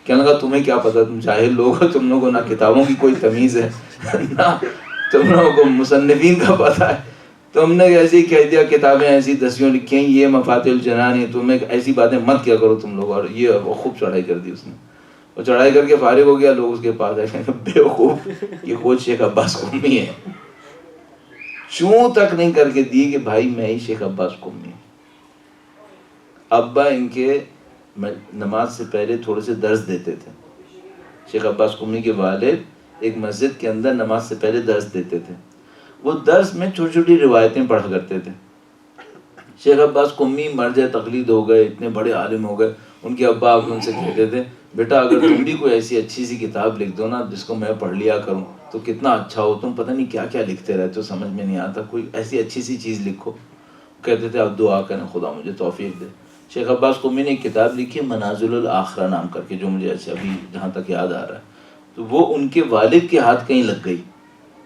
کہنے لگا تمہیں کیا پتا، تم جاہل لوگ ہو، تم لوگوں کو نہ کتابوں کی کوئی تمیز ہے، نہ تم لوگوں کو مصنفین کا پتہ ہے. تم نے ایسے ہی کہہ دیا کتابیں ایسی 10 لکھی ہیں، یہ مفاتیح الجنان ہے، تمہیں ایسی باتیں مت کیا کرو تم لوگ. اور یہ خوب چڑھائی کر دی اس نے، اور چڑھائی کر کے فارغ ہو گیا. لوگ اس کے پاس آئے، بیوقوف، یہ خود شیخ عباس قمی ہے. چوں تک نہیں کر کے دی کہ بھائی میں ہی شیخ عباس قمی ہوں. ابا ان کے نماز سے پہلے تھوڑے سے درس دیتے تھے. شیخ عباس قمی کے والد ایک مسجد کے اندر نماز سے پہلے درس دیتے تھے. وہ درس میں چھوٹی چھوٹی روایتیں پڑھا کرتے تھے. شیخ عباس قمی مرجع تقلید ہو گئے، اتنے بڑے عالم ہو گئے. ان کے ابا ان سے کہتے تھے بیٹا اگر تم بھی کوئی ایسی اچھی سی کتاب لکھ دو نا جس کو میں پڑھ لیا کروں تو کتنا اچھا ہو. تم پتہ نہیں کیا کیا لکھتے رہتے ہو، سمجھ میں نہیں آتا، کوئی ایسی اچھی سی چیز لکھو. کہتے تھے اب دعا کریں خدا مجھے توفیق دے. شیخ عباس قمی نے ایک کتاب لکھی منازل الاخرہ نام کر کے، جو مجھے ابھی جہاں تک یاد آ رہا ہے. تو وہ ان کے والد کے ہاتھ کہیں لگ گئی،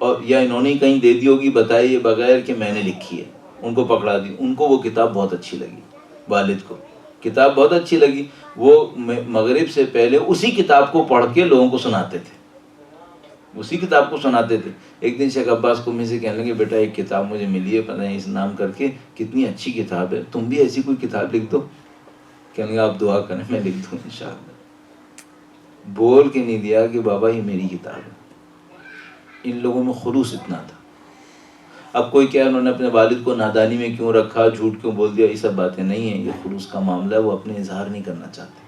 اور یا انہوں نے کہیں دے دی ہوگی بتائے یہ بغیر کہ میں نے لکھی ہے. ان کو پکڑا دی. ان کو وہ کتاب بہت اچھی لگی، والد کو کتاب بہت اچھی لگی. وہ مغرب سے پہلے اسی کتاب کو پڑھ کے لوگوں کو سناتے تھے، اسی کتاب کو سناتے تھے. ایک دن شیخ عباس قمی سے کہنے لگے بیٹا ایک کتاب مجھے ملی ہے، پتہ نہیں اس نام کر کے، کتنی اچھی کتاب ہے، تم بھی ایسی کوئی کتاب لکھ دو. کہنے لگا آپ دعا کریں میں لکھ دوں انشاءاللہ. بول کے نہیں دیا کہ بابا یہ میری کتاب ہے. ان لوگوں میں خلوص اتنا تھا. اب کوئی کیا انہوں نے اپنے والد کو نادانی میں کیوں رکھا، جھوٹ کیوں بول دیا، یہ سب باتیں نہیں ہیں. یہ خلوص کا معاملہ ہے، وہ اپنے اظہار نہیں کرنا چاہتے.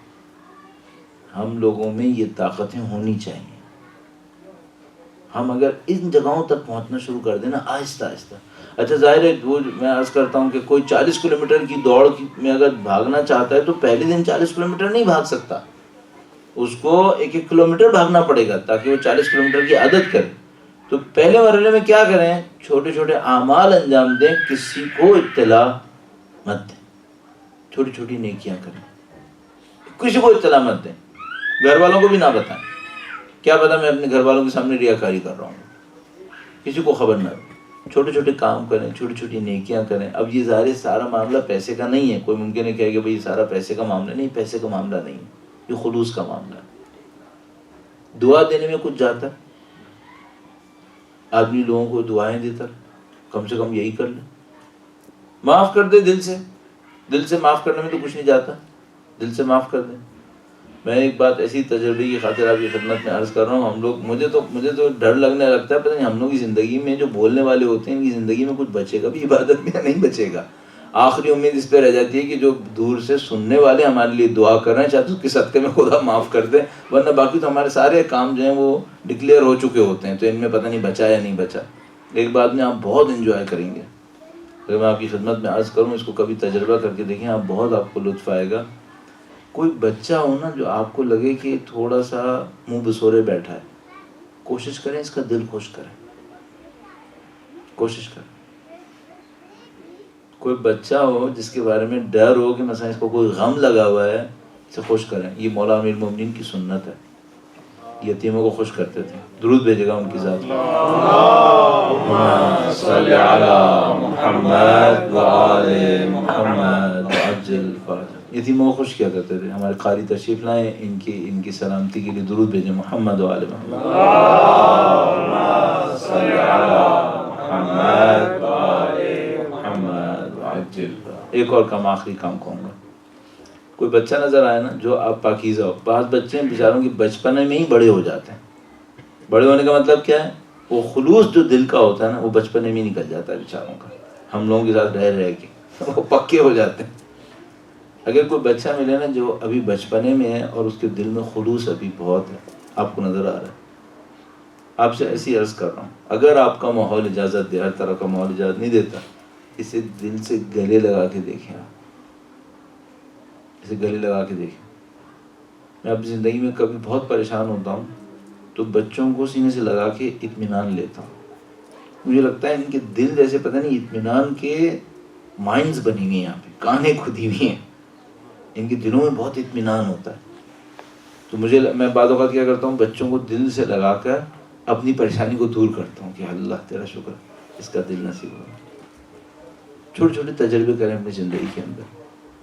ہم لوگوں میں یہ طاقتیں ہونی چاہیے. ہم اگر ان جگہوں تک پہنچنا شروع کر دیں نا آہستہ آہستہ. اچھا ظاہر ہے وہ میں عرض کرتا ہوں کہ کوئی 40 کلومیٹر کی دوڑ میں اگر بھاگنا چاہتا ہے تو پہلے دن 40 کلومیٹر نہیں بھاگ سکتا. اس کو 1-1 کلومیٹر بھاگنا پڑے گا تاکہ وہ 40 کلومیٹر کی عادت کرے. تو پہلے مرحلے میں کیا کریں؟ چھوٹے چھوٹے اعمال انجام دیں، کسی کو اطلاع مت دیں. چھوٹی چھوٹی نیکیاں کریں، کسی کو اطلاع مت دیں. گھر والوں کو بھی نہ بتائیں. کیا پتا میں اپنے گھر والوں کے سامنے ریاکاری کر رہا ہوں. کسی کو خبر نہ دیں. چھوٹے چھوٹے کام کریں، چھوٹی چھوٹی نیکیاں کریں. اب یہ ظاہر سارا معاملہ پیسے کا نہیں ہے. کوئی ممکن ہے کہے کہ بھئی یہ سارا پیسے کا معاملہ نہیں. پیسے کا معاملہ نہیں ہے، یہ خلوص کا معاملہ ہے. دعا دینے میں کچھ جاتا ہے. آدمی لوگوں کو دعائیں دیتا ہے، کم سے کم یہی کر لے. معاف کر دے دل سے. دل سے معاف کرنے میں تو کچھ نہیں جاتا. دل سے معاف کر دیں. میں ایک بات ایسی تجربے کی خاطر آپ کی خدمت میں عرض کر رہا ہوں. ہم لوگ مجھے تو ڈر لگنے لگتا ہے، پتہ نہیں ہم لوگ کی زندگی میں جو بولنے والے ہوتے ہیں ان کی زندگی میں کچھ بچے گا بھی عبادت میں نہیں بچے گا. آخری امید اس پہ رہ جاتی ہے کہ جو دور سے سننے والے ہمارے لیے دعا کر رہے ہیں چاہے اس کے صدقے میں خدا معاف کر دے، ورنہ باقی تو ہمارے سارے کام جو ہیں وہ ڈکلیئر ہو چکے ہوتے ہیں. تو ان میں پتہ نہیں بچا یا نہیں بچا. ایک بات میں آپ بہت انجوائے کریں گے. اگر میں آپ کی خدمت میں عرض کروں، اس کو کبھی تجربہ کر کے دیکھیں، آپ بہت آپ کو لطف آئے گا. کوئی بچہ ہو نا جو آپ کو لگے کہ تھوڑا سا منہ بسورے بیٹھا ہے، کوشش کریں اس کا دل خوش کریں. کوشش کریں. کوئی بچہ ہو جس کے بارے میں ڈر ہو کہ مثلا اس کو کوئی غم لگا ہوا ہے، اسے خوش کریں. یہ مولا امیر المومنین کی سنت ہے. یتیموں کو خوش کرتے تھے. درود بھیجے گا ان کی ذات. اللہم صلی علی محمد و آل محمد عجل فرجہ. یتیموں کو خوش کیا کرتے تھے. ہمارے قاری تشریف لائیں، ان کی سلامتی کے لیے درود بھیجیں. محمد و آل محمد. اللہم صلی علی محمد و آل محمد عجل. ایک اور کام، آخری کام کہوں گا. کوئی بچہ نظر آئے نا جو آپ پاکیزہ ہو. بعض بچے بیچاروں کی بچپنے میں ہی بڑے ہو جاتے ہیں. بڑے ہونے کا مطلب کیا ہے؟ وہ خلوص جو دل کا ہوتا ہے نا وہ بچپنے میں ہی نکل جاتا ہے بیچاروں کا. ہم لوگوں کے ساتھ رہ کے وہ پکے ہو جاتے ہیں. اگر کوئی بچہ ملے نا جو ابھی بچپنے میں ہے اور اس کے دل میں خلوص ابھی بہت ہے، آپ کو نظر آ رہا ہے، آپ سے ایسی عرض کر رہا ہوں، اگر آپ کا ماحول اجازت دے، ہر طرح کا ماحول اجازت نہیں دیتا، اسے دل سے گلے لگا کے دیکھیں. آپ اسے گلے لگا کے دیکھیں. میں اپنی زندگی میں کبھی بہت پریشان ہوتا ہوں تو بچوں کو سینے سے لگا کے اطمینان لیتا ہوں. مجھے لگتا ہے ان کے دل جیسے پتہ نہیں اطمینان کے مائنز بنی ہوئی ہیں، یہاں پہ کانیں کھدی ہوئی ہیں. ان کے دلوں میں بہت اطمینان ہوتا ہے. تو میں بعض اوقات کیا کرتا ہوں، بچوں کو دل سے لگا کر اپنی پریشانی کو دور کرتا ہوں کہ اللہ تیرا شکر اس کا دل نصیب ہوا. چھوٹے چھوٹے تجربے کریں اپنی زندگی کے اندر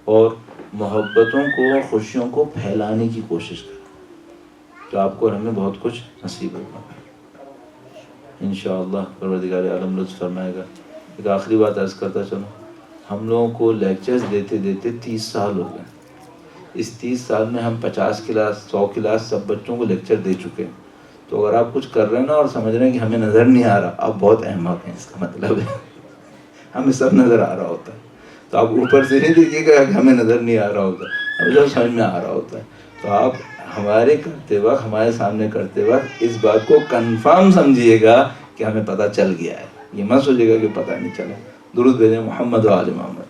اور محبتوں کو، خوشیوں کو پھیلانے کی کوشش کریں تو آپ کو اور ہمیں بہت کچھ نصیب ہوگا انشاءاللہ. پروردگار عالم لطف فرمائے گا. ایک آخری بات عرض کرتا چلوں. ہم لوگوں کو لیکچرز دیتے دیتے 30 سال ہو گئے. اس 30 سال میں ہم 50 کلاس 100 کلاس سب بچوں کو لیکچر دے چکے ہیں. تو اگر آپ کچھ کر رہے ہیں نا اور سمجھ رہے ہیں کہ ہمیں نظر نہیں آ رہا، آپ بہت احمق ہیں. اس کا مطلب ہے ہمیں سب نظر آ رہا ہوتا ہے. تو آپ اوپر سے نہیں دیکھیے گا کہ ہمیں نظر نہیں آ رہا ہوتا، ہمیں سب سمجھ میں آ رہا ہوتا ہے. تو آپ ہمارے کرتے وقت، ہمارے سامنے کرتے وقت اس بات کو کنفرم سمجھیے گا کہ ہمیں پتہ چل گیا ہے. یہ مت سوچیے گا کہ پتہ نہیں چلا. درود بھیجیں محمد و آل محمد.